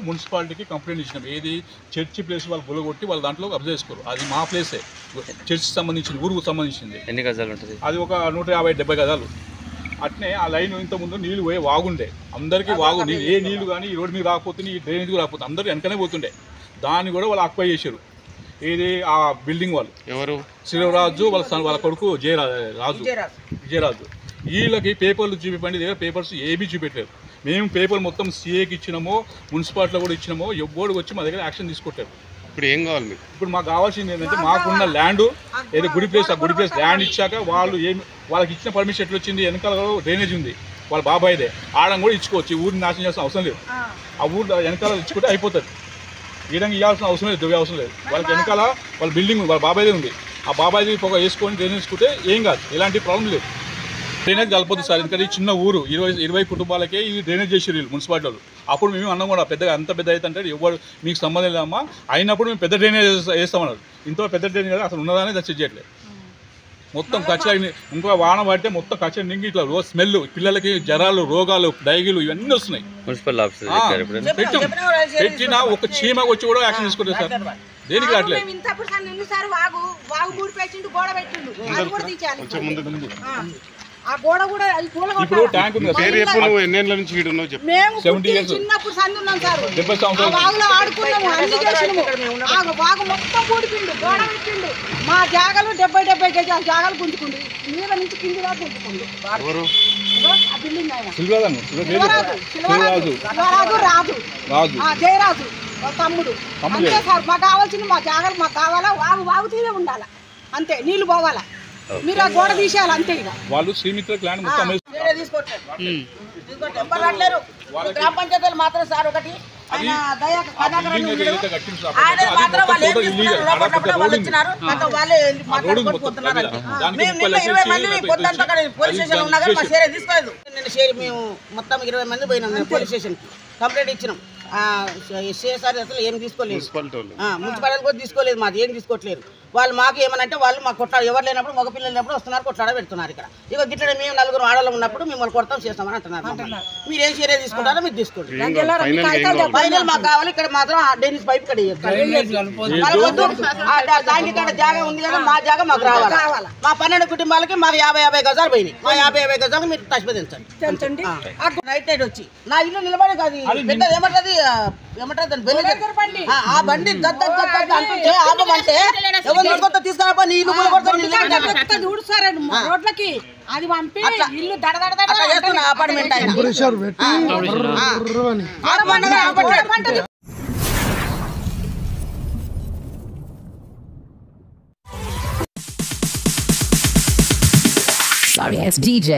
మున్సిపాలిటీకి కంప్లైంట్ ఇచ్చినాం. ఏది చర్చి ప్లేస్ వాళ్ళు బులగొట్టి వాళ్ళు దాంట్లో అబ్జర్వ్ చేసుకోరు. అది మా ప్లేసే, చర్చికి సంబంధించింది, ఊరుకు సంబంధించింది. ఎన్ని గజాలు ఉంటుంది? అది ఒక 150-70 గజాలు. అట్నే ఆ లైన్ ఇంతకుముందు నీళ్ళు పోయే వాగుండే, అందరికీ వాగు నీళ్ళు, ఏ నీళ్ళు కానీ ఈ రోడ్డు మీద రాకపోతే ఈ డ్రైనేజ్ రాకపోతే అందరూ వెనకనే పోతుండే. దాన్ని కూడా వాళ్ళు ఆక్యుపై చేశారు. ఏది ఆ బిల్డింగ్ వాళ్ళు ఎవరు? శివరాజు వాళ్ళ కొడుకు విజయరాజు. వీళ్ళకి పేపర్లు చూపించండి, దగ్గర పేపర్స్ ఏబీ చూపెట్టలేదు. మేము పేపర్ మొత్తం సీఏకి ఇచ్చినామో, మున్సిపాలిటీలో కూడా ఇచ్చినామో, ఎవ్వడు వచ్చి మా దగ్గర యాక్షన్ తీసుకుంటారు. ఇప్పుడు ఏం కావాలి మీకు? ఇప్పుడు మాకు కావాల్సింది ఏంటంటే మాకున్న ల్యాండ్ ఏదో గుడి ప్లేస్, ఆ గుడి ప్లేస్ ల్యాండ్ ఇచ్చాక వాళ్ళకి ఇచ్చిన పర్మిషన్ ఎట్లా వచ్చింది, వెనకాల డ్రైనేజ్ ఉంది వాళ్ళ బాబాయిదే, ఆడం కూడా ఇచ్చుకోవచ్చు. ఊరిని నాశనం చేసిన అవసరం లేదు. ఆ ఊరు వెనకాల ఇచ్చుకుంటే అయిపోతుంది. ఈడంగా ఇవ్వాల్సిన అవసరం లేదు, దువ్వే అవసరం లేదు. వాళ్ళకి వెనకాల వాళ్ళ బిల్డింగ్ వాళ్ళ బాబాయిదే ఉంది. ఆ బాబాయిది పొగ వేసుకొని డ్రైనేజ్ వేసుకుంటే ఏం కాదు, ఎలాంటి ప్రాబ్లం లేదు. డ్రైనేజ్ కలపొద్దు సార్, ఎందుకంటే చిన్న ఊరు, 20 కుటుంబాలకే ఇది డ్రైనేజ్ చేసారు వీళ్ళు మున్సిపాలిటీ వాళ్ళు. అప్పుడు మేము అన్నాం కూడా పెద్దగా అంత పెద్ద అయితే అంటే ఎవరు మీకు సంబంధం లేదమ్మా, అయినప్పుడు మేము పెద్ద డ్రైనేజ్ వేస్తామన్నారు. ఇంత పెద్ద డ్రైనేజ్ కదా అసలు ఉన్నదానే చెక్ చేయట్లేదు. మొత్తం కచ్చడి, ఇంకో వాన పడితే మొత్తం కచ్చడి నింగి ఇట్లా రోజు స్మెల్, పిల్లలకి జ్వరాలు, రోగాలు, డైగీలు ఇవన్నీ వస్తున్నాయి. మున్సిపల్ ఆఫీసర్ పెట్టినా ఒక చీమకు వచ్చి కూడా యాక్షన్ తీసుకుంటారు సార్. దేనికి రావట్లేదు. ఇప్పుడు ట్యాంక్ ఉంది. 70 years మా జాగాలు 70 గజాల జాగాలు గుంజుకుంది, మీద నుంచి కింది దాకా గుంజుకుంది. జయరాజు తమ్ముడు అంతే సార్. మాకు కావాల్సింది మా జాగాలు మాకు కావాలా, వాగు తీరే ఉండాలా అంతే, నీళ్లు పోవాలా, మీరు ఆ గోడ తీసేయాలి అంతే. ఇక వాళ్ళు శ్రీమిత్ర ల్యాండ్ మొత్తం తీసుకోవట్లేరు. గ్రామ పంచాయతీలు మాత్రం సార్ ఒకటి మేము మొత్తం 20 మంది పోయినాం. పోలీస్ స్టేషన్ కంప్లైంట్ ఇచ్చినాం. సార్ అసలు ఏం తీసుకోలేదు, మున్సిపాలిటీ కూడా తీసుకోలేదు, మాది ఏం తీసుకోవట్లేదు. వాళ్ళు మాకు ఏమనంటే వాళ్ళు మాకు కొట్లాడు, ఎవరు లేనప్పుడు మగ పిల్లలు లేనప్పుడు వస్తున్నారు, కొట్లాడ పెడుతున్నారు. ఇక్కడ ఇక గిట్లనే మేము 4 ఆడలు ఉన్నప్పుడు మిమ్మల్ని కొడతాం చేస్తామని అంటున్నారు. మీరు ఏం చర్య తీసుకుంటారో మీరు తీసుకోండి. ఫైనల్ మాకు కావాలి. ఇక్కడ మాత్రం డైనిస్ పైప్ ఇక్కడ దానికి ఇక్కడ జాగా ఉంది కదా, మా జాగా మాకు రావాలి. మా 12 కుటుంబాలకి మాకు 50 గజాలు పోయినాయి. మా 50 గజాలు మీరు తచ్చిపోయించండి. నైట్ నైట్ వచ్చి నా ఇల్లు నిలబడి కాదు పెద్ద ఏమంటది ఆ బండి ఆపమంటే తీసుకురా నీ ఇల్లు రోడ్లకి అది పంపి ఇల్లు అపార్ట్మెంట్ Sorry, it's DJ.